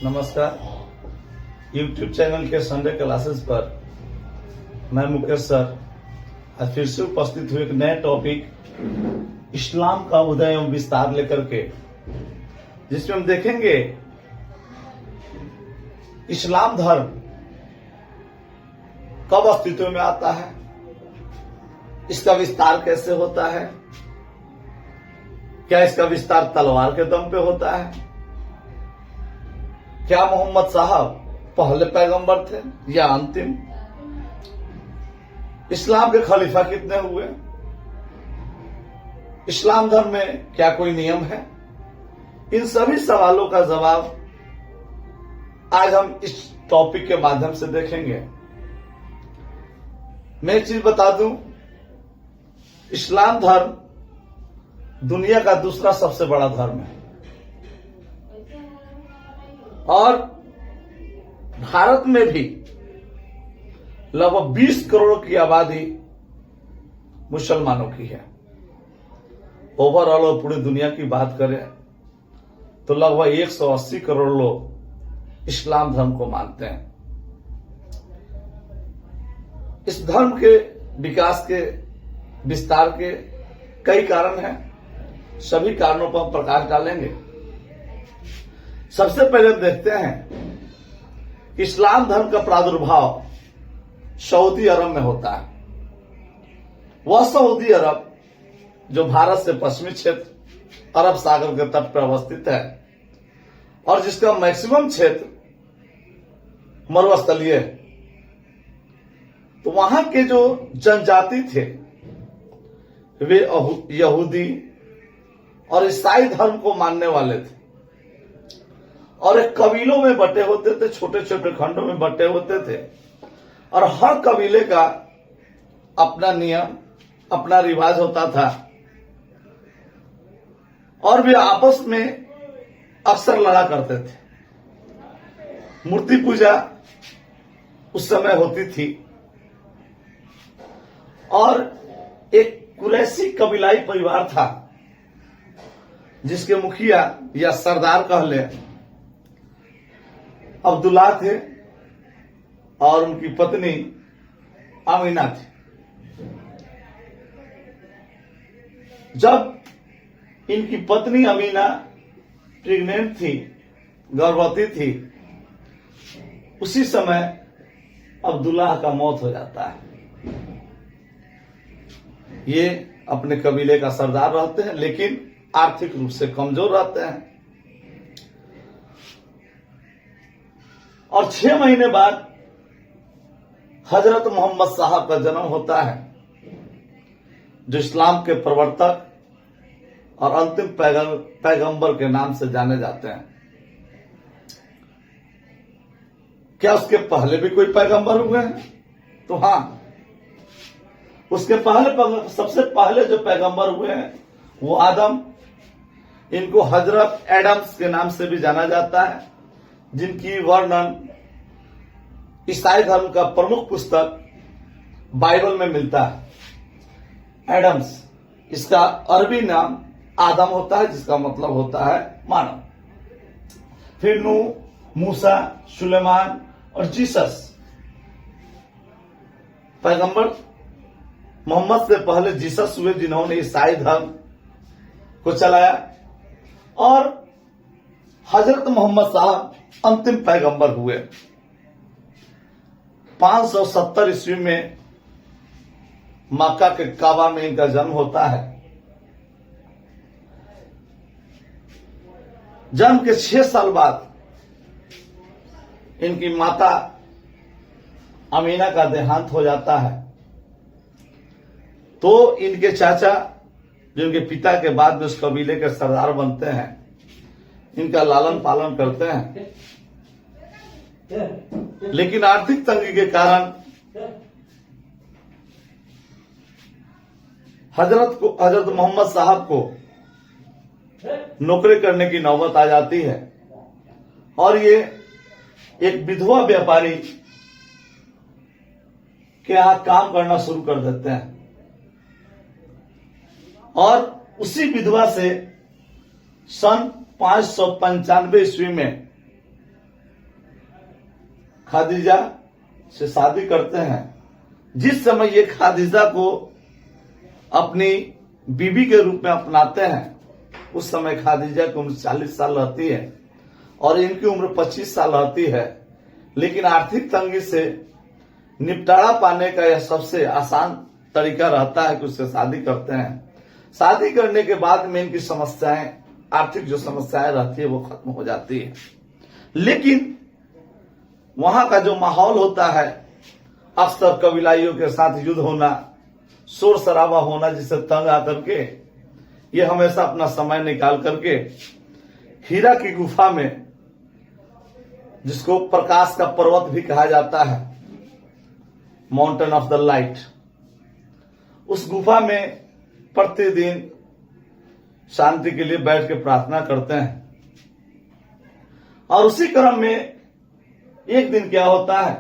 नमस्कार। YouTube channel के Sunday classes पर मैं मुकेश सर आज फिर से उपस्थित हुए एक नए टॉपिक इस्लाम का उदय एवं विस्तार लेकर के, जिसमें हम देखेंगे इस्लाम धर्म कब अस्तित्व में आता है, इसका विस्तार कैसे होता है, क्या इसका विस्तार तलवार के दम पे होता है, क्या मोहम्मद साहब पहले पैगंबर थे या अंतिम, इस्लाम के खलीफा कितने हुए, इस्लाम धर्म में क्या कोई नियम है। इन सभी सवालों का जवाब आज हम इस टॉपिक के माध्यम से देखेंगे। मैं एक चीज बता दूं, इस्लाम धर्म दुनिया का दूसरा सबसे बड़ा धर्म है और भारत में भी लगभग 20 करोड़ की आबादी मुसलमानों की है। ओवरऑल और पूरी दुनिया की बात करें तो लगभग 180 करोड़ लोग इस्लाम धर्म को मानते हैं। इस धर्म के विकास के विस्तार के कई कारण हैं, सभी कारणों पर हम प्रकाश डालेंगे। सबसे पहले देखते हैं कि इस्लाम धर्म का प्रादुर्भाव सऊदी अरब में होता है। वह सऊदी अरब जो भारत से पश्चिमी क्षेत्र अरब सागर के तट पर अवस्थित है और जिसका मैक्सिमम क्षेत्र मरुस्थलीय है। तो वहां के जो जनजाति थे वे यहूदी और ईसाई धर्म को मानने वाले थे और एक कबीलों में बटे होते थे, छोटे छोटे खंडों में बटे होते थे और हर कबीले का अपना नियम, अपना रिवाज होता था और वे आपस में अक्सर लड़ा करते थे। मूर्ति पूजा उस समय होती थी और एक कुरैशी कबीलाई परिवार था जिसके मुखिया या सरदार कह ले अब्दुल्ला थे और उनकी पत्नी अमीना थी। जब इनकी पत्नी अमीना प्रेग्नेंट थी, गर्भवती थी, उसी समय अब्दुल्ला का मौत हो जाता है। ये अपने कबीले का सरदार रहते हैं लेकिन आर्थिक रूप से कमजोर रहते हैं और 6 महीने बाद हजरत मोहम्मद साहब का जन्म होता है जो इस्लाम के प्रवर्तक और अंतिम पैगंबर के नाम से जाने जाते हैं। क्या उसके पहले भी कोई पैगंबर हुए हैं? तो हां, उसके पहले सबसे पहले जो पैगंबर हुए हैं वो आदम, इनको हजरत एडम्स के नाम से भी जाना जाता है, जिनकी वर्णन ईसाई धर्म का प्रमुख पुस्तक बाइबल में मिलता है। एडम्स, इसका अरबी नाम आदम होता है जिसका मतलब होता है मानव। फिर नूह, मूसा, सुलेमान और जीसस। पैगंबर मोहम्मद से पहले जीसस हुए जिन्होंने ईसाई धर्म को चलाया और हजरत मोहम्मद साहब अंतिम पैगंबर हुए। 570 ईस्वी में मक्का के काबा में इनका जन्म होता है। जन्म के 6 साल बाद इनकी माता अमीना का देहांत हो जाता है। तो इनके चाचा जो इनके पिता के बाद में उस कबीले के सरदार बनते हैं, इनका लालन पालन करते हैं। लेकिन आर्थिक तंगी के कारण हजरत मोहम्मद साहब को नौकरी करने की नौबत आ जाती है और ये एक विधवा व्यापारी के यहां काम करना शुरू कर देते हैं और उसी विधवा से सन 595 ईस्वी में खादीजा से शादी करते हैं। जिस समय ये खादीजा को अपनी बीवी के रूप में अपनाते हैं, उस समय खादीजा की उम्र 40 साल रहती है और इनकी उम्र 25 साल रहती है। लेकिन आर्थिक तंगी से निपटारा पाने का यह सबसे आसान तरीका रहता है कि उससे शादी करते हैं। शादी करने के बाद में इनकी समस्याएं, आर्थिक जो समस्याएं रहती है वो खत्म हो जाती है। लेकिन वहां का जो माहौल होता है, अक्सर कबीलाइयों के साथ युद्ध होना, शोर शराबा होना, जिससे तंग आकर के ये हमेशा अपना समय निकाल करके हीरा की गुफा में, जिसको प्रकाश का पर्वत भी कहा जाता है, माउंटेन ऑफ द लाइट, उस गुफा में प्रतिदिन शांति के लिए बैठ के प्रार्थना करते हैं। और उसी क्रम में एक दिन क्या होता है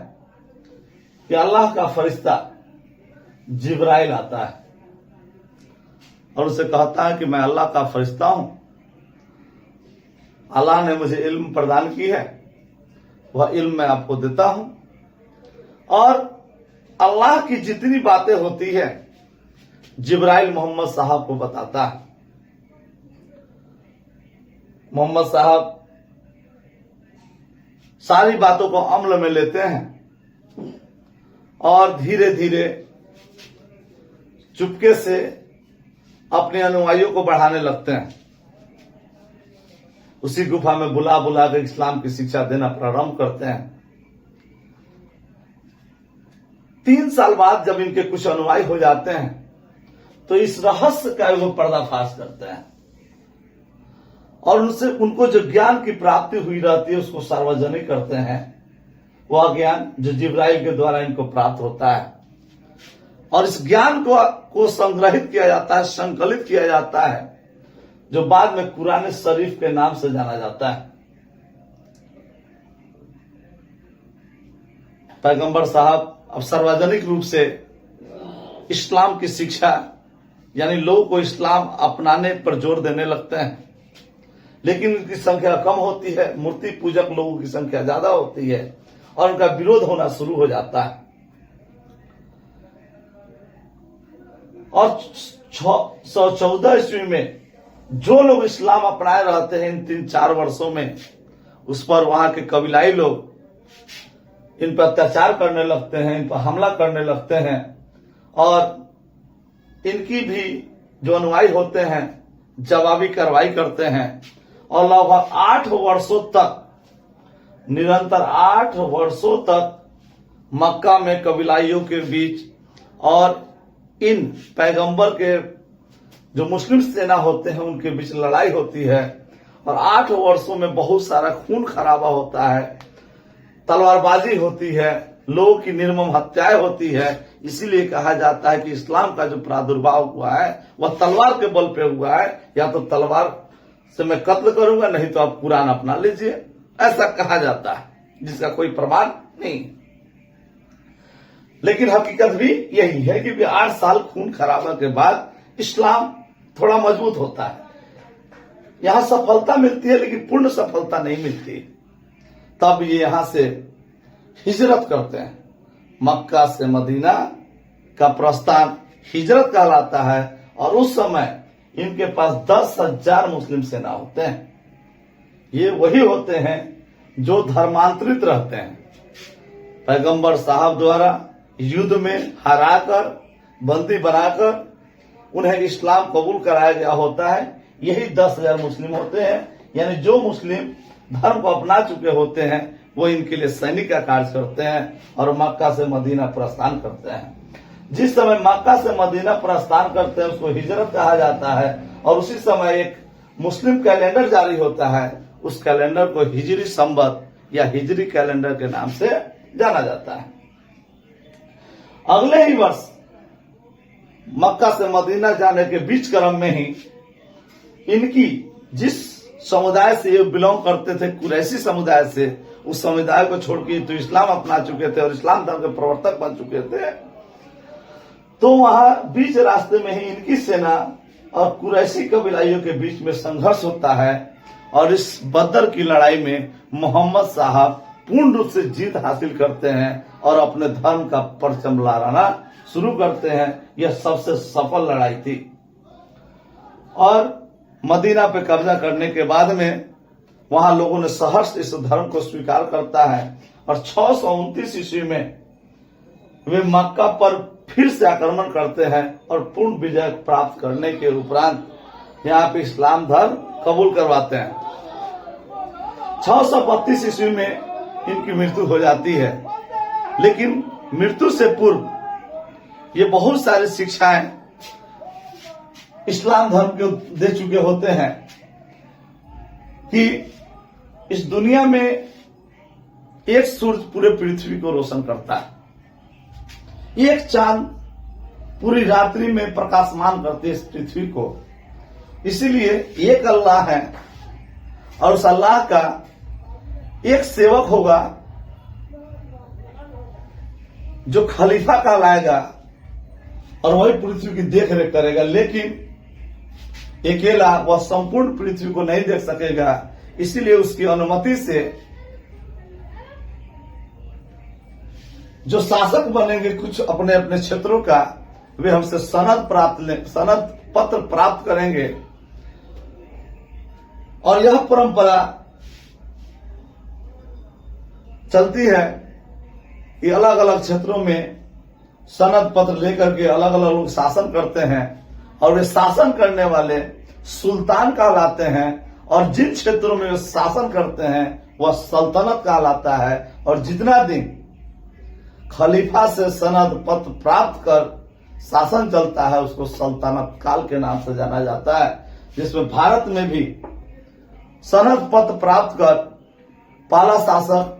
कि अल्लाह का फरिश्ता जिब्राइल आता है और उसे कहता है कि मैं अल्लाह का फरिश्ता हूं, अल्लाह ने मुझे इल्म प्रदान की है, वह इल्म मैं आपको देता हूं। और अल्लाह की जितनी बातें होती है जिब्राइल मोहम्मद साहब को बताता है। मोहम्मद साहब सारी बातों को अमल में लेते हैं और धीरे धीरे चुपके से अपने अनुयायियों को बढ़ाने लगते हैं। उसी गुफा में बुला बुला कर इस्लाम की शिक्षा देना प्रारंभ करते हैं। 3 साल बाद जब इनके कुछ अनुयायी हो जाते हैं तो इस रहस्य का वो पर्दाफाश करते हैं और उनको जो ज्ञान की प्राप्ति हुई रहती है उसको सार्वजनिक करते हैं। वह ज्ञान जो जिब्राइल के द्वारा इनको प्राप्त होता है, और इस ज्ञान को संग्रहित किया जाता है, संकलित किया जाता है, जो बाद में कुरान शरीफ के नाम से जाना जाता है। पैगंबर साहब अब सार्वजनिक रूप से इस्लाम की शिक्षा, यानी लोगों को इस्लाम अपनाने पर जोर देने लगते हैं। लेकिन इनकी संख्या कम होती है, मूर्ति पूजक लोगों की संख्या ज्यादा होती है और उनका विरोध होना शुरू हो जाता है। और 614 ईस्वी में जो लोग इस्लाम अपनाए रहते हैं इन 3-4 वर्षों में, उस पर वहां के कबीलाई लोग इन पर अत्याचार करने लगते हैं, इन पर हमला करने लगते हैं और इनकी भी जो अनुयायी होते हैं जवाबी कार्रवाई करते हैं। और लगभग 8 वर्षों तक, निरंतर 8 वर्षों तक मक्का में कबीलाइयों के बीच और इन पैगंबर के जो मुस्लिम सेना होते हैं उनके बीच लड़ाई होती है। और 8 वर्षों में बहुत सारा खून खराबा होता है, तलवारबाजी होती है, लोगों की निर्मम हत्याएं होती है। इसीलिए कहा जाता है कि इस्लाम का जो प्रादुर्भाव हुआ है वह तलवार के बल पे हुआ है। या तो तलवार से मैं कत्ल करूंगा, नहीं तो आप कुरान अपना लीजिए, ऐसा कहा जाता है, जिसका कोई प्रमाण नहीं। लेकिन हकीकत भी यही है कि 8 साल खून खराबा के बाद इस्लाम थोड़ा मजबूत होता है। यहां सफलता मिलती है लेकिन पूर्ण सफलता नहीं मिलती। तब ये यहां से हिजरत करते हैं। मक्का से मदीना का प्रस्थान हिजरत कहलाता है। और उस समय इनके पास 10,000 मुस्लिम सेना होते हैं। ये वही होते हैं जो धर्मांतरित रहते हैं। पैगंबर साहब द्वारा युद्ध में हराकर, बंदी बनाकर उन्हें इस्लाम कबूल कराया गया होता है। यही 10,000 मुस्लिम होते हैं। यानी जो मुस्लिम धर्म को अपना चुके होते हैं वो इनके लिए सैनिक का कार्य करते हैं और मक्का से मदीना प्रस्थान करते हैं। जिस समय मक्का से मदीना प्रस्थान करते हैं उसको हिजरत कहा जाता है। और उसी समय एक मुस्लिम कैलेंडर जारी होता है, उस कैलेंडर को हिजरी संवत या हिजरी कैलेंडर के नाम से जाना जाता है। अगले ही वर्ष मक्का से मदीना जाने के बीच क्रम में ही इनकी जिस समुदाय से ये बिलोंग करते थे, कुरैशी समुदाय से, उस समुदाय को छोड़ के तो इस्लाम अपना चुके थे और इस्लाम धर्म के प्रवर्तक बन चुके थे। तो वहां बीच रास्ते में ही इनकी सेना और कुरैशी कबीलाइयों के बीच में संघर्ष होता है और इस बदर की लड़ाई में मोहम्मद साहब पूर्ण रूप से जीत हासिल करते हैं और अपने धर्म का परचम लहराना शुरू करते हैं। यह सबसे सफल लड़ाई थी। और मदीना पे कब्जा करने के बाद में वहां लोगों ने सहर्ष इस धर्म को स्वीकार करता है और 629 ईस्वी में वे मक्का पर फिर से आक्रमण करते हैं और पूर्ण विजय प्राप्त करने के उपरांत यहाँ पे इस्लाम धर्म कबूल करवाते हैं। 632 ईस्वी में इनकी मृत्यु हो जाती है, लेकिन मृत्यु से पूर्व ये बहुत सारी शिक्षाएं इस्लाम धर्म के दे चुके होते हैं कि इस दुनिया में एक सूरज पूरे पृथ्वी को रोशन करता है, एक चांद पूरी रात्रि में प्रकाशमान करते है इस पृथ्वी को। इसीलिए एक अल्लाह है और उस अल्लाह का एक सेवक होगा जो खलीफा कहलाएगा और वही पृथ्वी की देख रेख करेगा, लेकिन अकेला वह संपूर्ण पृथ्वी को नहीं देख सकेगा। इसीलिए उसकी अनुमति से जो शासक बनेंगे कुछ अपने अपने क्षेत्रों का, वे हमसे सनद पत्र प्राप्त करेंगे। और यह परंपरा चलती है कि अलग अलग क्षेत्रों में सनद पत्र लेकर के अलग अलग लोग शासन करते हैं और वे शासन करने वाले सुल्तान कहलाते हैं और जिन क्षेत्रों में वे शासन करते हैं वह सल्तनत कहलाता है। और जितना दिन खलीफा से सनद पत्र प्राप्त कर शासन चलता है उसको सल्तनत काल के नाम से जाना जाता है, जिसमें भारत में भी सनद पत्र प्राप्त कर पहला शासक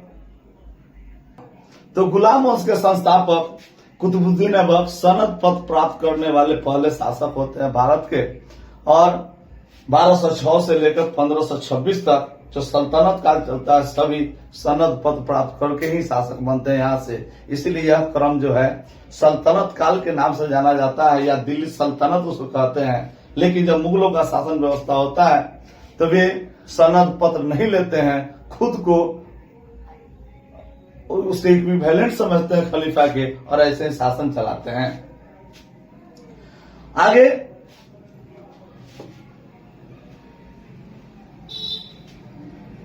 तो गुलाम वंश के संस्थापक कुतुबुद्दीन ऐबक सनद पत्र प्राप्त करने वाले पहले शासक होते हैं भारत के। और 1206 से लेकर 1526 तक जो सल्तनत काल चलता है सभी सनद पत्र प्राप्त करके ही शासक बनते हैं यहाँ से। इसीलिए यह क्रम जो है सल्तनत काल के नाम से जाना जाता है या दिल्ली सल्तनत उसको कहते हैं। लेकिन जब मुगलों का शासन व्यवस्था होता है तो वे सनद पत्र नहीं लेते हैं, खुद को उसके इक्विवेलेंट समझते हैं खलीफा के और ऐसे ही शासन चलाते हैं। आगे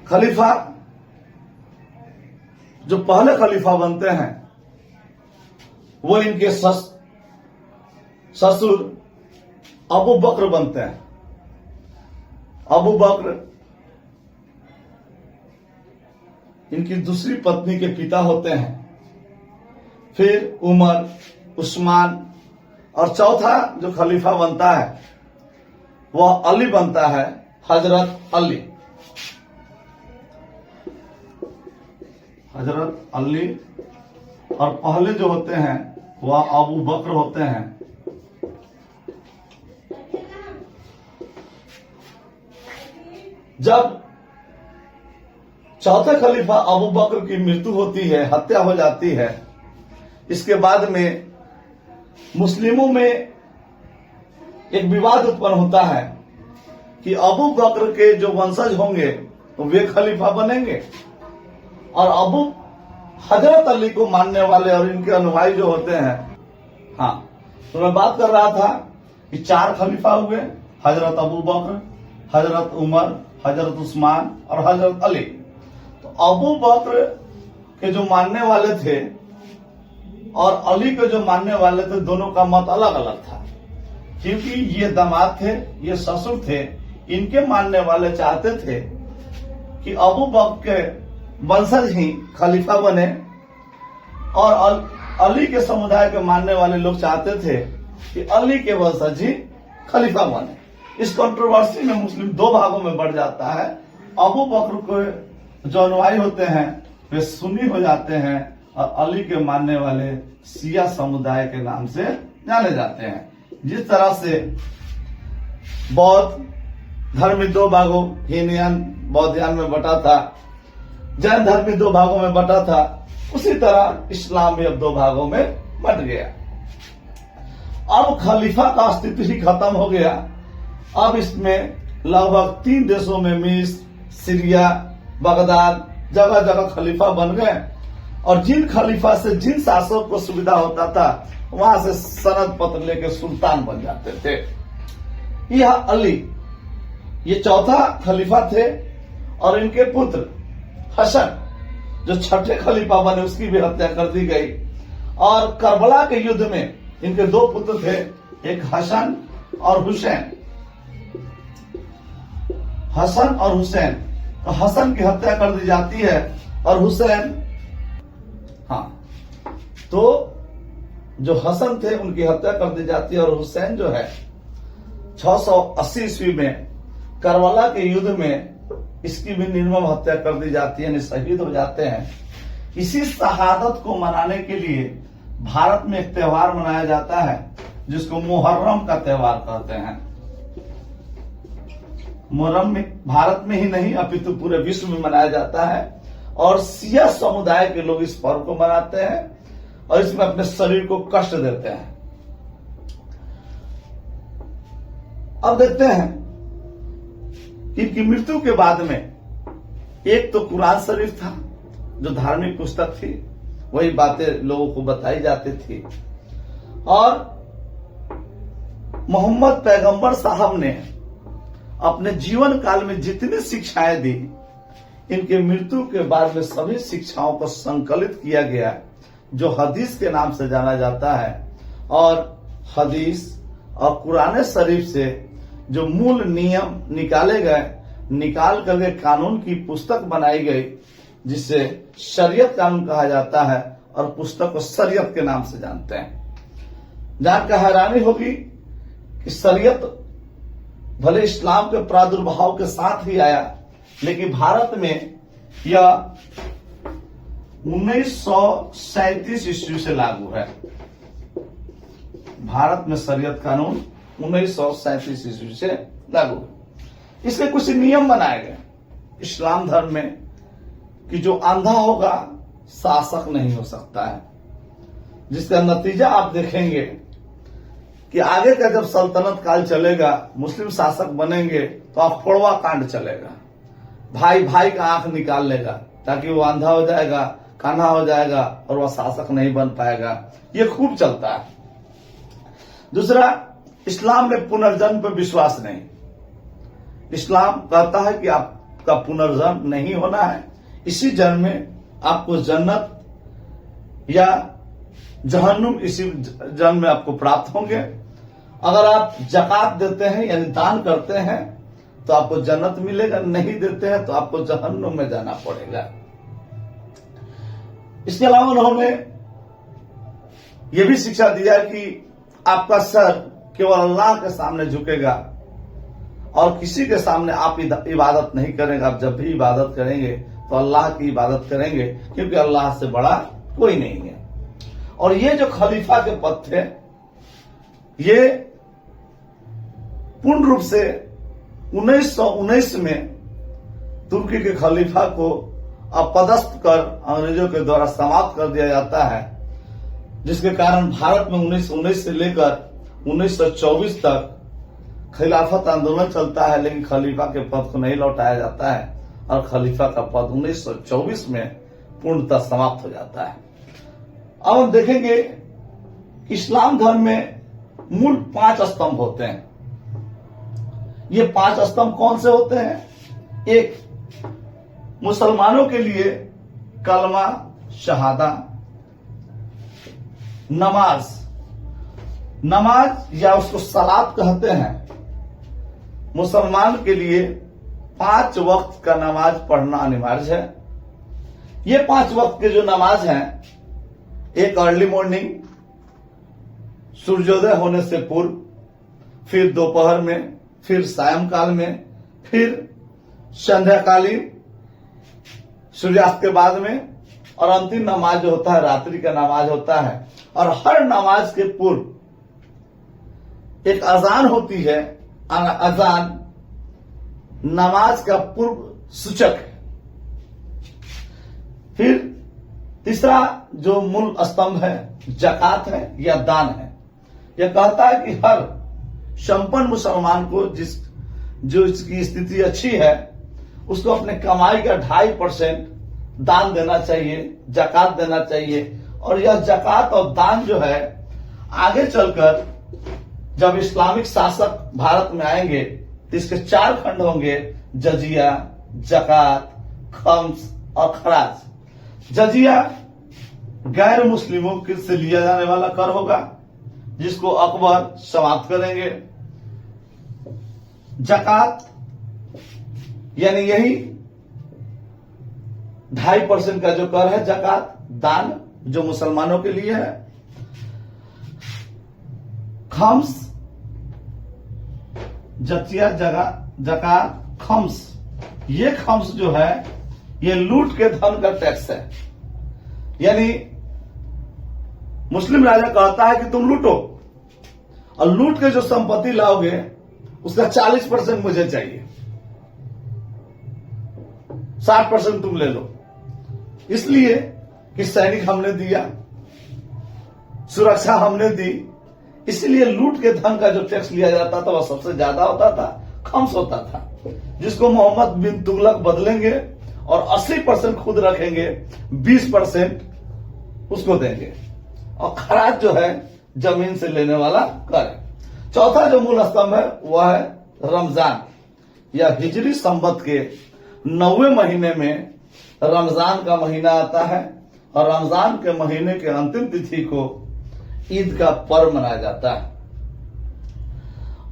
खलीफा जो पहले खलीफा बनते हैं वो इनके ससुर अबू बकर बनते हैं। अबू बकर इनकी दूसरी पत्नी के पिता होते हैं। फिर उमर, उस्मान और चौथा जो खलीफा बनता है वह अली बनता है, हजरत अली। हजरत अली और पहले जो होते हैं वह अबू बकर होते हैं। जब चौथे खलीफा अबू बकर की मृत्यु होती है, हत्या हो जाती है, इसके बाद में मुस्लिमों में एक विवाद उत्पन्न होता है कि अबू बकर के जो वंशज होंगे वे खलीफा बनेंगे और अबू हजरत अली को मानने वाले और इनके अनुयायी जो होते हैं। हाँ, तो मैं बात कर रहा था कि 4 खलीफा हुए, हजरत अबू बकर, हजरत उमर, हजरत उस्मान और हजरत अली। तो अबू बकर के जो मानने वाले थे और अली के जो मानने वाले थे दोनों का मत अलग अलग था, क्योंकि ये दामाद थे, ये ससुर थे। इनके मानने वाले चाहते थे कि अबू बकर के वंशज ही खलीफा बने और अली के समुदाय के मानने वाले लोग चाहते थे कि अली के वंशज ही खलीफा बने। इस कंट्रोवर्सी में मुस्लिम 2 भागों में बढ़ जाता है। अबू बकर को जो अनुयायी होते हैं वे सुन्नी हो जाते हैं और अली के मानने वाले शिया समुदाय के नाम से जाने जाते हैं। जिस तरह से बौद्ध धर्म 2 भागों हीनयान बौद्धयान में बटा था, जैन धर्म 2 भागों में बटा था, उसी तरह इस्लाम भी अब 2 भागों में बट गया। अब खलीफा का अस्तित्व ही खत्म हो गया। अब इसमें लगभग 3 देशों में मिस्र, सीरिया, बगदाद जगह जगह खलीफा बन गए, और जिन खलीफा से जिन शासक को सुविधा होता था वहां से सनद पत्र लेके सुल्तान बन जाते थे। यह अली ये चौथा खलीफा थे, और इनके पुत्र हसन जो छठे खलीफा बने उसकी भी हत्या कर दी गई। और करबला के युद्ध में इनके दो पुत्र थे, एक हसन और हुसैन। हसन और हुसैन, तो हसन की हत्या कर दी जाती है और हुसैन, तो जो हसन थे उनकी हत्या कर दी जाती है, और हुसैन जो है 680 ईस्वी में करबला के युद्ध में इसकी भी निर्मम हत्या कर दी जाती है, शहीद हो जाते हैं। इसी शहादत को मनाने के लिए भारत में एक त्योहार मनाया जाता है जिसको मुहर्रम का त्योहार कहते हैं। मुहर्रम में भारत में ही नहीं अपितु पूरे विश्व में मनाया जाता है, और सिया समुदाय के लोग इस पर्व को मनाते हैं और इसमें अपने शरीर को कष्ट देते हैं। अब देखते हैं इनकी मृत्यु के बाद में एक तो कुरान शरीफ था जो धार्मिक पुस्तक थी, वही बातें लोगों को बताई जाती थी, और मोहम्मद पैगंबर साहब ने अपने जीवन काल में जितनी शिक्षाएं दी, इनके मृत्यु के बाद में सभी शिक्षाओं को संकलित किया गया जो हदीस के नाम से जाना जाता है। और हदीस और कुरान शरीफ से जो मूल नियम निकाले गए, निकाल करके कानून की पुस्तक बनाई गई जिसे शरीयत कानून कहा जाता है, और पुस्तक को शरीयत के नाम से जानते हैं। जानकर हैरानी होगी कि शरीयत भले इस्लाम के प्रादुर्भाव के साथ ही आया, लेकिन भारत में यह 1937 ईस्वी से लागू है। भारत में शरीयत कानून 1937 ईस्वी से लागू है। इसके कुछ नियम बनाए गए इस्लाम धर्म में कि जो अंधा होगा शासक नहीं हो सकता है, जिसका नतीजा आप देखेंगे कि आगे का जब सल्तनत काल चलेगा, मुस्लिम शासक बनेंगे तो अखोड़वा कांड चलेगा। भाई भाई का आंख निकाल लेगा ताकि वो अंधा हो जाएगा, कान्हा हो जाएगा और वह शासक नहीं बन पाएगा। ये खूब चलता है। दूसरा, इस्लाम में पुनर्जन्म पर विश्वास नहीं। इस्लाम कहता है कि आपका पुनर्जन्म नहीं होना है, इसी जन्म में आपको जन्नत या जहन्नुम इसी जन्म में आपको प्राप्त होंगे। अगर आप जकात देते हैं यानी दान करते हैं तो आपको जन्नत मिलेगा, नहीं देते हैं तो आपको जहन्नुम में जाना पड़ेगा। इसके अलावा उन्होंने ये भी शिक्षा दिया कि आपका सर केवल अल्लाह के सामने झुकेगा और किसी के सामने आप इबादत नहीं करेंगे। आप जब भी इबादत करेंगे तो अल्लाह की इबादत करेंगे, क्योंकि अल्लाह से बड़ा कोई नहीं है। और ये जो खलीफा के पद थे, ये पूर्ण रूप से 1919 में तुर्की के खलीफा को अपदस्थ कर अंग्रेजों के द्वारा समाप्त कर दिया जाता है, जिसके कारण भारत में 1919 से लेकर 1924 तक खिलाफत आंदोलन चलता है, लेकिन खलीफा के पद को नहीं लौटाया जाता है और खलीफा का पद 1924 में पूर्णतः समाप्त हो जाता है। अब हम देखेंगे इस्लाम धर्म में मूल 5 स्तंभ होते हैं। ये 5 स्तंभ कौन से होते हैं? एक, मुसलमानों के लिए कलमा शहादा, नमाज या उसको सलात कहते हैं। मुसलमान के लिए 5 वक्त का नमाज पढ़ना अनिवार्य है। ये 5 वक्त के जो नमाज हैं, एक अर्ली मॉर्निंग सूर्योदय होने से पूर्व, फिर दोपहर में, फिर सायंकाल में, फिर संध्याकालीन सूर्यास्त के बाद में, और अंतिम नमाज जो होता है रात्रि का नमाज होता है। और हर नमाज के पूर्व एक अजान होती है। अजान नमाज का पूर्व सूचक है। फिर तीसरा जो मूल स्तंभ है जकात है या दान है। यह कहता है कि हर संपन्न मुसलमान को जो इसकी स्थिति अच्छी है उसको अपने कमाई का 2.5% दान देना चाहिए, जकात देना चाहिए। और यह जकात और दान जो है आगे चलकर जब इस्लामिक शासक भारत में आएंगे तो इसके 4 खंड होंगे: जजिया, जकात, खम्स और खराज। जजिया गैर मुस्लिमों से लिया जाने वाला कर होगा, जिसको अकबर समाप्त करेंगे। जकात यानी यही 2.5% का जो कर है जकात, दान जो मुसलमानों के लिए है। खम्स, जजिया, जकात, खम्स, ये खम्स जो है ये लूट के धन का टैक्स है। यानी मुस्लिम राजा कहता है कि तुम लूटो और लूट के जो संपत्ति लाओगे उसका 40% मुझे चाहिए, 60% तुम ले लो। इसलिए कि सैनिक हमने दिया, सुरक्षा हमने दी, इसलिए लूट के धन का जो टैक्स लिया जाता था वह सबसे ज्यादा होता था, खम्स होता था, जिसको मोहम्मद बिन तुगलक बदलेंगे और 80% खुद रखेंगे, 20% उसको देंगे। और खराज जो है जमीन से लेने वाला कर है। चौथा जो मूल स्तंभ है वह है रमजान। यह हिजरी संवत के 9वें महीने में रमजान का महीना आता है और रमजान के महीने के अंतिम तिथि को ईद का पर्व मनाया जाता है।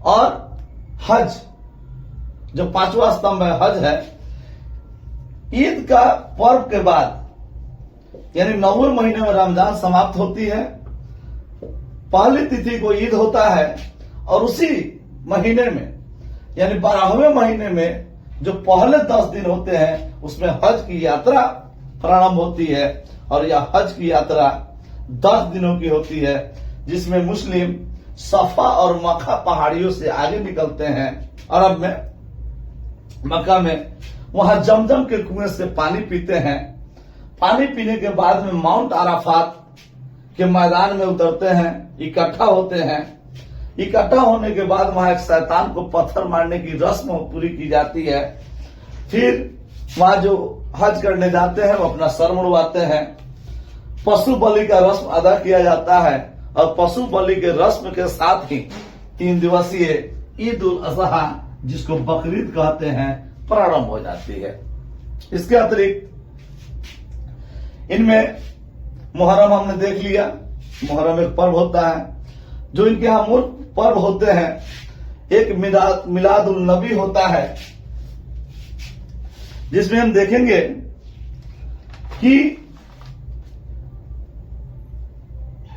और हज जो 5वां स्तंभ है, हज है। ईद का पर्व के बाद यानी 9वें महीने में रमजान समाप्त होती है, पहली तिथि को ईद होता है और उसी महीने में यानी 12वें महीने में जो पहले 10 दिन होते हैं उसमें हज की यात्रा प्रारंभ होती है। और यह हज की यात्रा 10 दिनों की होती है, जिसमें मुस्लिम सफा और मक्का पहाड़ियों से आगे निकलते हैं अरब में, मक्का में। वहां जमजम के कुएं से पानी पीते हैं। पानी पीने के बाद में माउंट अराफात के मैदान में उतरते हैं, इकट्ठा होते हैं। इकट्ठा होने के बाद वहां एक शैतान को पत्थर मारने की रस्म पूरी की जाती है। फिर वहां जो हज करने जाते हैं वो अपना सर मुड़वाते हैं। पशु बलि का रस्म अदा किया जाता है और पशु बलि के रस्म के साथ ही 3 दिवसीय ईद उल अजहा, जिसको बकरीद कहते हैं, प्रारंभ हो जाती है। इसके अतिरिक्त इनमें मुहर्रम हमने देख लिया, मुहर्रम एक पर्व होता है। जो इनके यहाँ मूल पर्व होते हैं, एक मिलाद उल नबी होता है, जिसमें हम देखेंगे कि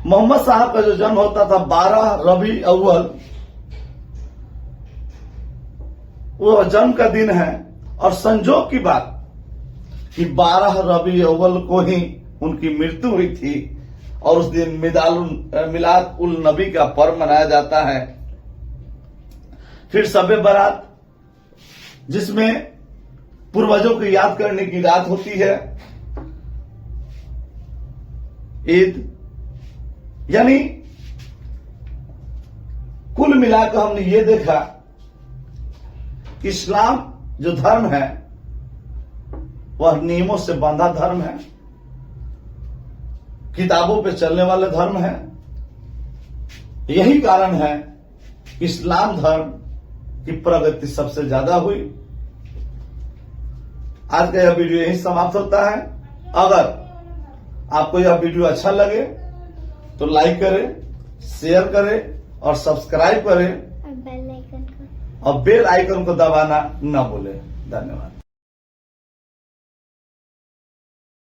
मोहम्मद साहब का जो जन्म होता था 12 रबी अव्वल, वो जन्म का दिन है। और संजोग की बात कि 12 रबी अव्वल को ही उनकी मृत्यु हुई थी और उस दिन मिलाद उल नबी का पर्व मनाया जाता है। फिर शब बारात, जिसमें पूर्वजों को याद करने की रात होती है। ईद, यानी कुल मिलाकर हमने ये देखा कि इस्लाम जो धर्म है वह नियमों से बंधा धर्म है, किताबों पे चलने वाले धर्म है। यही कारण है कि इस्लाम धर्म की प्रगति सबसे ज्यादा हुई। आज का यह वीडियो यही समाप्त होता है। अगर आपको यह वीडियो अच्छा लगे तो लाइक करें, शेयर करें और सब्सक्राइब करें और बेल आइकन को दबाना न भूलें। धन्यवाद।